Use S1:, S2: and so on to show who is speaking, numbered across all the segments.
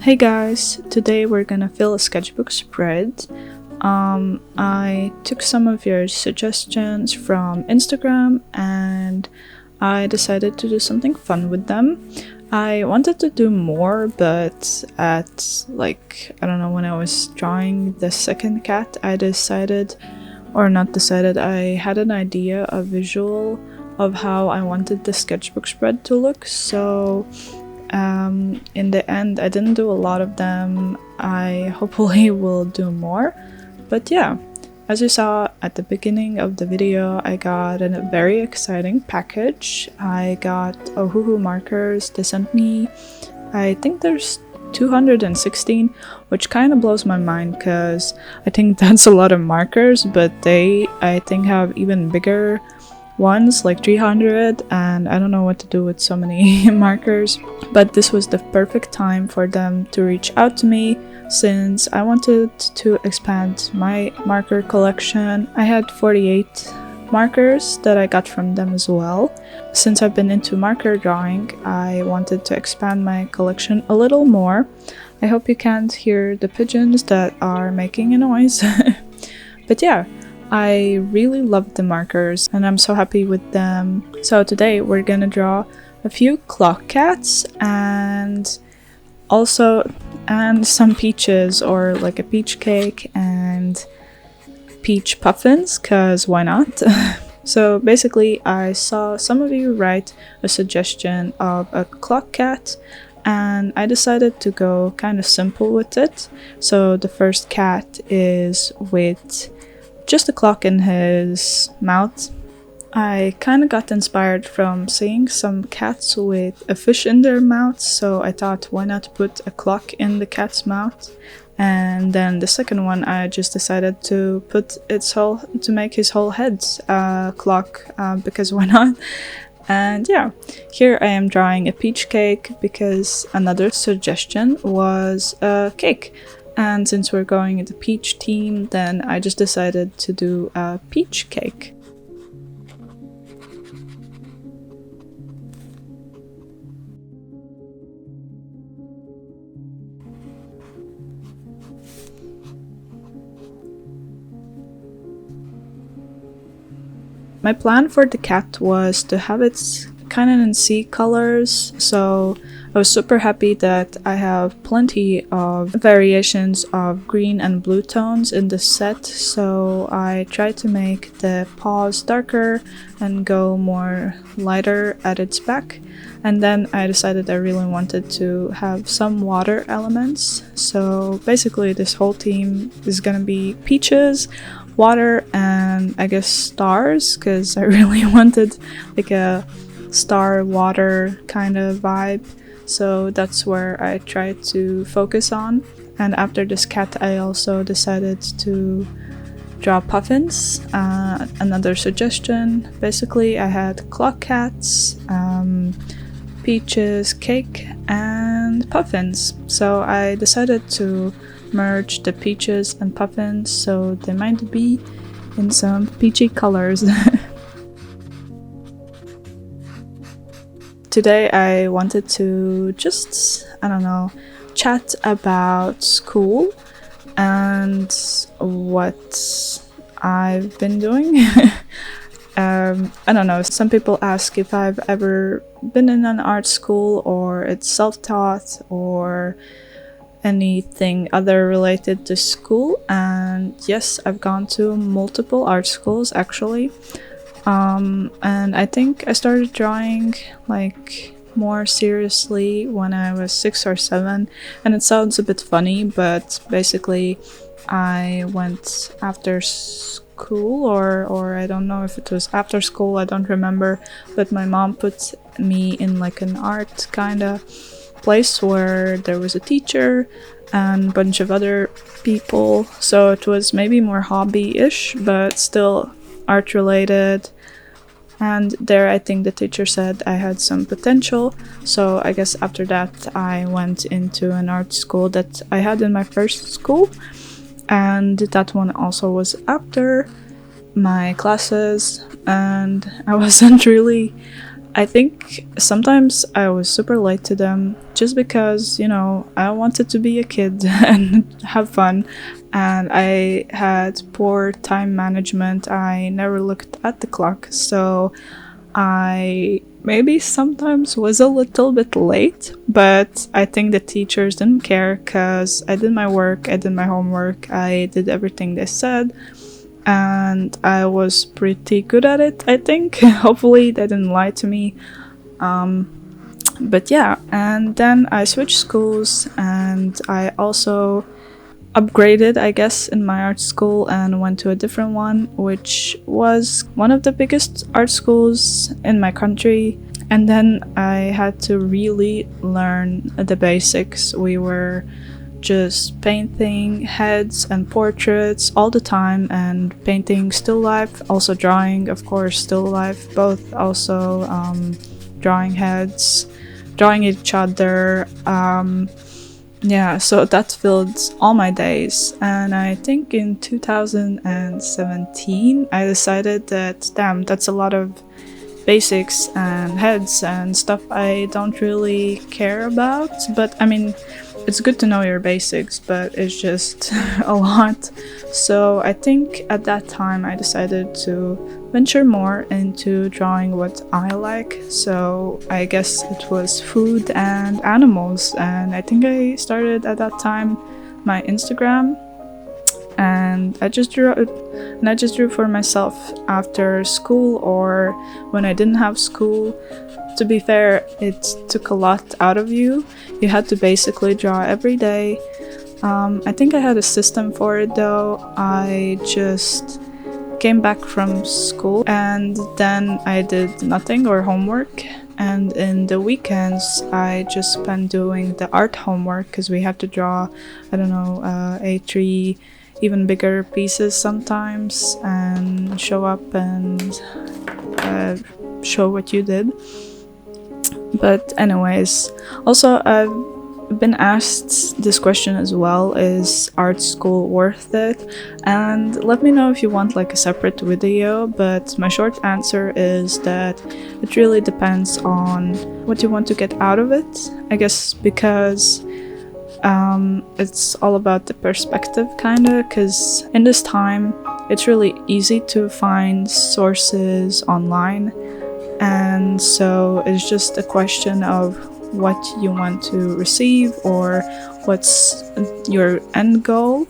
S1: Hey guys, today we're gonna fill a sketchbook spread. I took some of your suggestions from Instagram and I decided to do something fun with them. I wanted to do more, but at I don't know, when I was drawing the second cat, I had an idea, a visual of how I wanted the sketchbook spread to look, so in the end I didn't do a lot of them. I hopefully will do more, but yeah, as you saw at the beginning of the video, I got a very exciting package. I got Ohuhu markers. They sent me, I think there's 216, which kind of blows my mind because I think that's a lot of markers, but they, I think, have even bigger ones, like 300, and I don't know what to do with so many markers, but this was the perfect time for them to reach out to me since I wanted to expand my marker collection. I had 48 markers that I got from them as well. Since I've been into marker drawing, I wanted to expand my collection a little more. I hope you can't hear the pigeons that are making a noise. But yeah, I really love the markers and I'm so happy with them. So today we're gonna draw a few clock cats and some peaches, or like a peach cake and peach puffins, cause why not? So basically I saw some of you write a suggestion of a clock cat and I decided to go kind of simple with it. So the first cat is with just a clock in his mouth. I kind of got inspired from seeing some cats with a fish in their mouth, so I thought, why not put a clock in the cat's mouth? And then the second one, I just decided to make his whole head a clock, because why not? And yeah, here I am drawing a peach cake because another suggestion was a cake. And since we're going with the peach theme, then I just decided to do a peach cake. My plan for the cat was to have it kind of in sea colors, so I was super happy that I have plenty of variations of green and blue tones in the set, so I tried to make the paws darker and go more lighter at its back. And then I decided I really wanted to have some water elements, so basically this whole theme is gonna be peaches, water, and I guess stars, because I really wanted like a star water kind of vibe. So that's where I tried to focus on. And after this cat, I also decided to draw puffins. Another suggestion. Basically, I had clock cats, peaches, cake, and puffins. So I decided to merge the peaches and puffins so they might be in some peachy colors. Today I wanted to just, I don't know, chat about school and what I've been doing. I don't know, some people ask if I've ever been in an art school or it's self-taught or anything other related to school, and yes, I've gone to multiple art schools actually. And I think I started drawing like more seriously when I was 6 or 7, and it sounds a bit funny, but basically I went after school, or I don't know if it was after school, I don't remember, but my mom put me in like an art kind of place where there was a teacher and a bunch of other people. So it was maybe more hobby-ish, but still art related. And there I think the teacher said I had some potential. So I guess after that I went into an art school that I had in my first school. And that one also was after my classes, and I wasn't really, I think sometimes I was super late to them just because, you know, I wanted to be a kid and have fun, and I had poor time management. I never looked at the clock, so I maybe sometimes was a little bit late, but I think the teachers didn't care because I did my work, I did my homework, I did everything they said, and I was pretty good at it, I think. Hopefully they didn't lie to me. But yeah, and then I switched schools, and I also upgraded, I guess, in my art school and went to a different one, which was one of the biggest art schools in my country. And then I had to really learn the basics. We were just painting heads and portraits all the time, and painting still life, also drawing, of course, still life, both, also drawing heads, drawing each other. Yeah, so that filled all my days. And I think in 2017 I decided that, damn, that's a lot of basics and heads and stuff I don't really care about. But I mean, it's good to know your basics, but it's just a lot. So I think at that time I decided to venture more into drawing what I like. So I guess it was food and animals, and I think I started at that time my Instagram, and I just drew it, and I just drew for myself after school or when I didn't have school. To be fair, it took a lot out of you. You had to basically draw every day. I think I had a system for it though. I just came back from school and then I did nothing or homework, and in the weekends I just spent doing the art homework because we had to draw, I don't know, A3, even bigger pieces sometimes, and show up and show what you did. But anyways, also I've been asked this question as well: is art school worth it? And let me know if you want like a separate video, but my short answer is that it really depends on what you want to get out of it, I guess, because it's all about the perspective kinda, because in this time it's really easy to find sources online, and so it's just a question of what you want to receive or what's your end goal.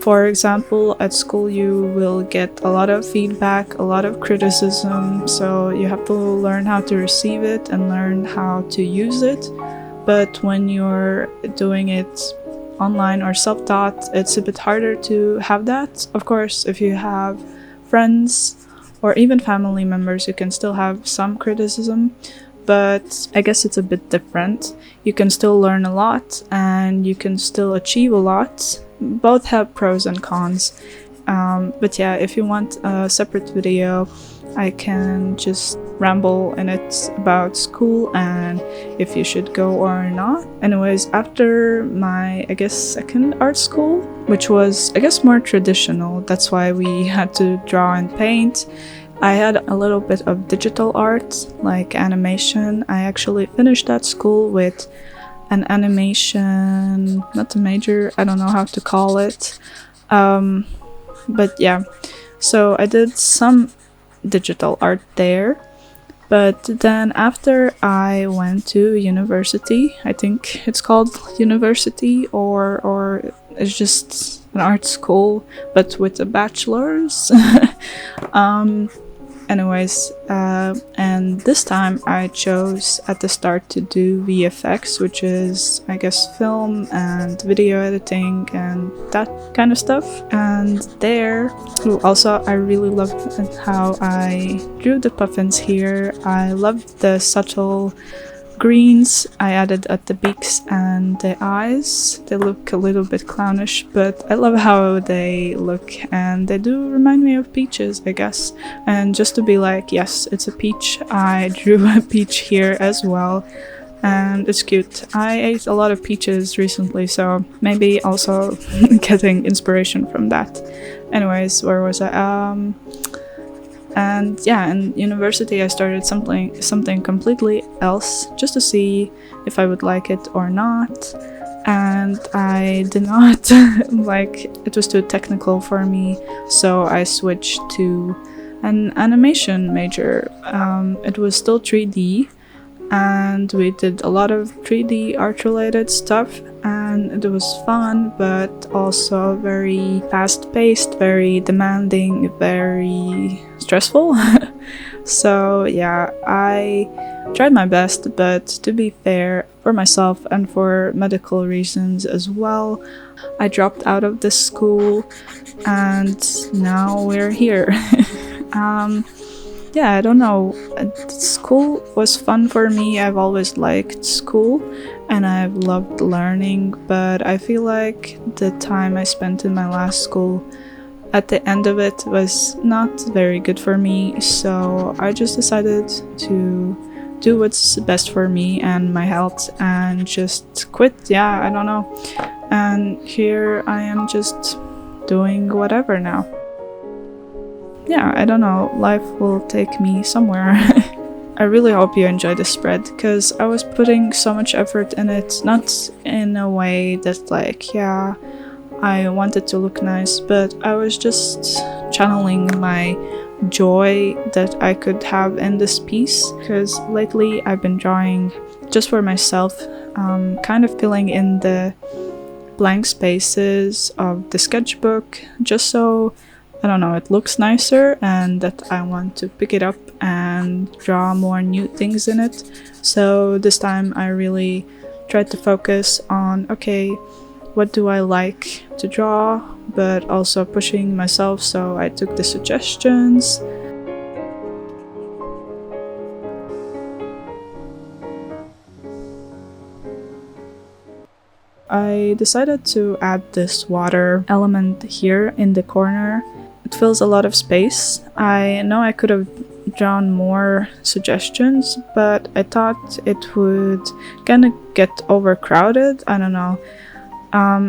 S1: For example, at school you will get a lot of feedback, a lot of criticism, so you have to learn how to receive it and learn how to use it. But when you're doing it online or self-taught, it's a bit harder to have that. Of course, if you have friends or even family members, you can still have some criticism, but I guess it's a bit different. You can still learn a lot and you can still achieve a lot. Both have pros and cons. But yeah, if you want a separate video, I can just ramble in it about school and if you should go or not. Anyways, after my, I guess, second art school, which was, I guess, more traditional, that's why we had to draw and paint, I had a little bit of digital art, like animation. I actually finished that school with an animation, not a major, I don't know how to call it. But yeah, so I did some digital art there. But then after I went to university, I think it's called university, or it's just an art school, but with a bachelor's. Anyways, and this time I chose at the start to do VFX, which is, I guess, film and video editing and that kind of stuff. And there, also I really loved how I drew the puffins here. I loved the subtle greens I added at the beaks and the eyes. They look a little bit clownish, but I love how they look, and they do remind me of peaches, I guess. And just to be like, yes, it's a peach, I drew a peach here as well, and it's cute. I ate a lot of peaches recently, so maybe also getting inspiration from that. Anyways, where was I? And yeah, in university I started something completely else, just to see if I would like it or not. And I did not. Like, it was too technical for me, so I switched to an animation major. It was still 3D, and we did a lot of 3D art related stuff, and it was fun, but also very fast paced, very demanding, very stressful. So yeah, I tried my best, but to be fair, for myself and for medical reasons as well, I dropped out of this school, and now we're here. Yeah, I don't know. School was fun for me. I've always liked school and I've loved learning, but I feel like the time I spent in my last school, at the end of it, was not very good for me. So I just decided to do what's best for me and my health and just quit. Yeah, I don't know. And here I am just doing whatever now. Yeah, I don't know, life will take me somewhere. I really hope you enjoy this spread, because I was putting so much effort in it, not in a way that like, yeah, I want it to look nice, but I was just channeling my joy that I could have in this piece, because lately I've been drawing just for myself, kind of filling in the blank spaces of the sketchbook, just so I don't know, it looks nicer and that I want to pick it up and draw more new things in it. So this time I really tried to focus on, okay, what do I like to draw, but also pushing myself, so I took the suggestions. I decided to add this water element here in the corner. It fills a lot of space. I know I could have drawn more suggestions, but I thought it would kind of get overcrowded. I don't know.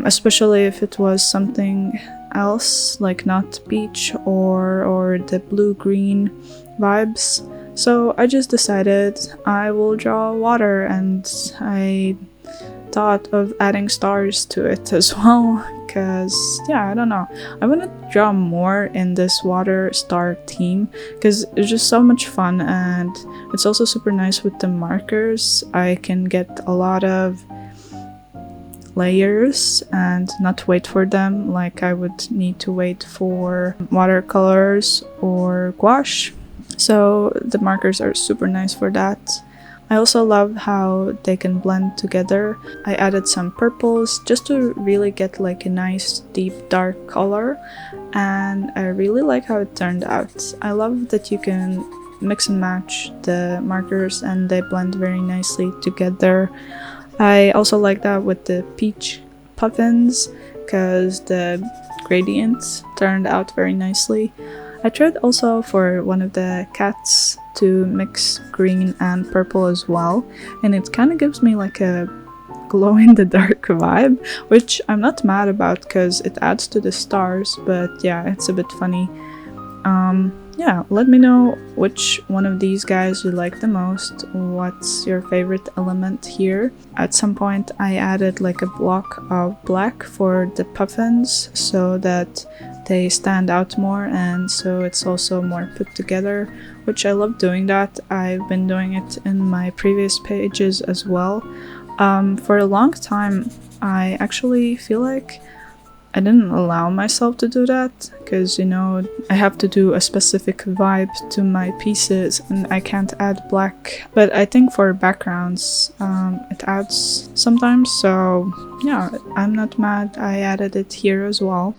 S1: Especially if it was something else, like not beach or the blue-green vibes. So I just decided I will draw water, and I thought of adding stars to it as well, because yeah, I don't know, I want to draw more in this water star theme because it's just so much fun, and it's also super nice with the markers. I can get a lot of layers and not wait for them like I would need to wait for watercolors or gouache, so the markers are super nice for that. I also love how they can blend together. I added some purples just to really get like a nice deep dark color, and I really like how it turned out. I love that you can mix and match the markers and they blend very nicely together. I also like that with the peach puffins because the gradients turned out very nicely. I tried also for one of the cats to mix green and purple as well, and it kind of gives me like a glow-in-the-dark vibe, which I'm not mad about because it adds to the stars, but yeah, it's a bit funny. Yeah, let me know which one of these guys you like the most. What's your favorite element here? At some point I added like a block of black for the puffins so that they stand out more, and so it's also more put together, which I love doing that. I've been doing it in my previous pages as well. For a long time I actually feel like I didn't allow myself to do that because, you know, I have to do a specific vibe to my pieces and I can't add black. But I think for backgrounds, it adds sometimes. So yeah, I'm not mad. I added it here as well.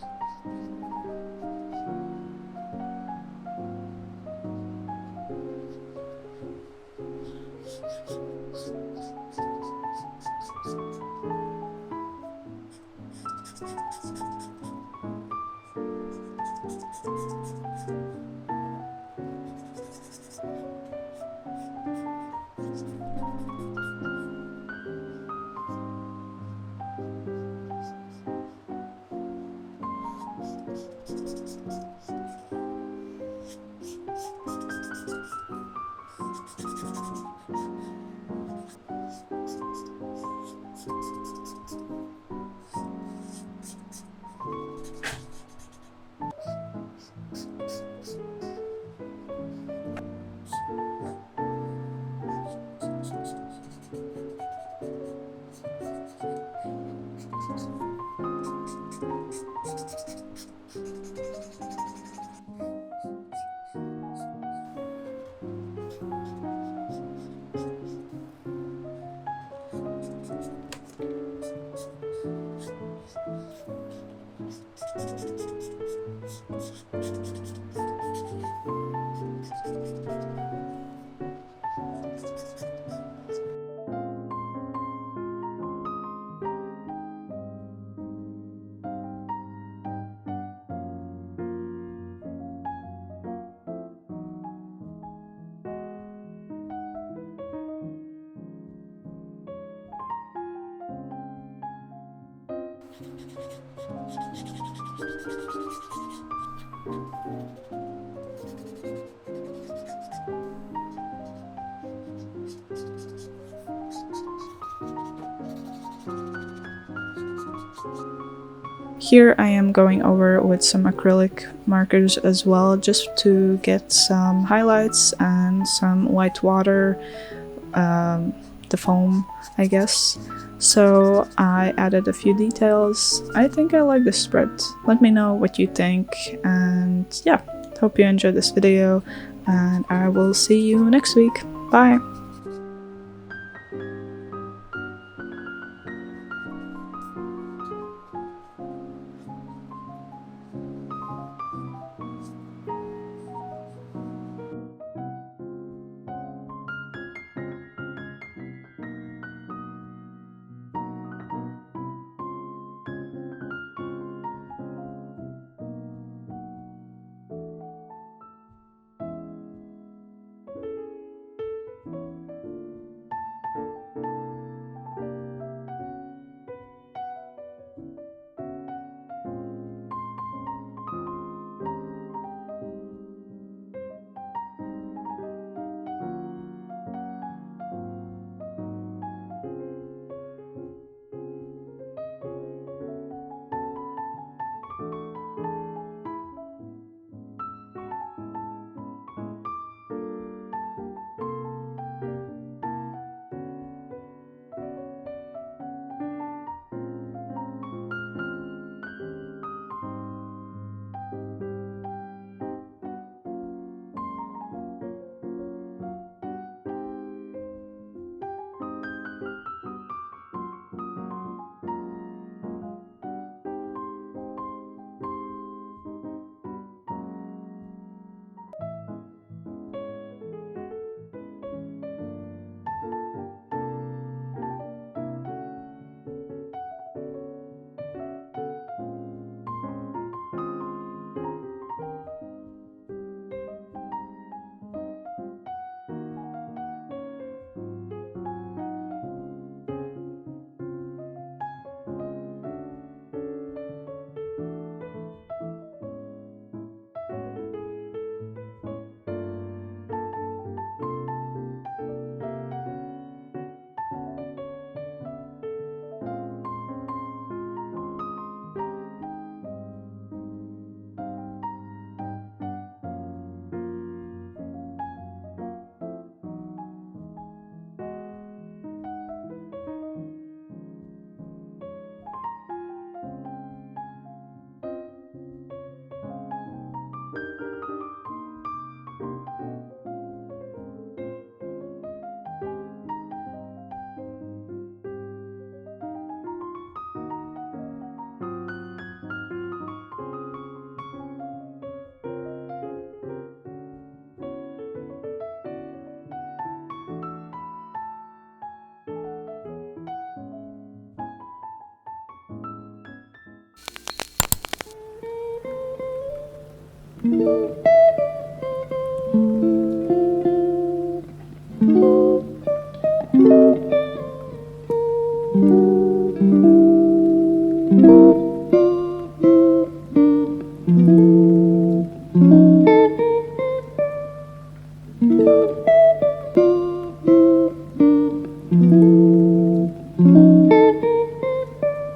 S1: Here I am going over with some acrylic markers as well, just to get some highlights and some white water, the foam, I guess. So I added a few details. I think I like this spread. Let me know what you think, and yeah, hope you enjoyed this video, and I will see you next week. Bye!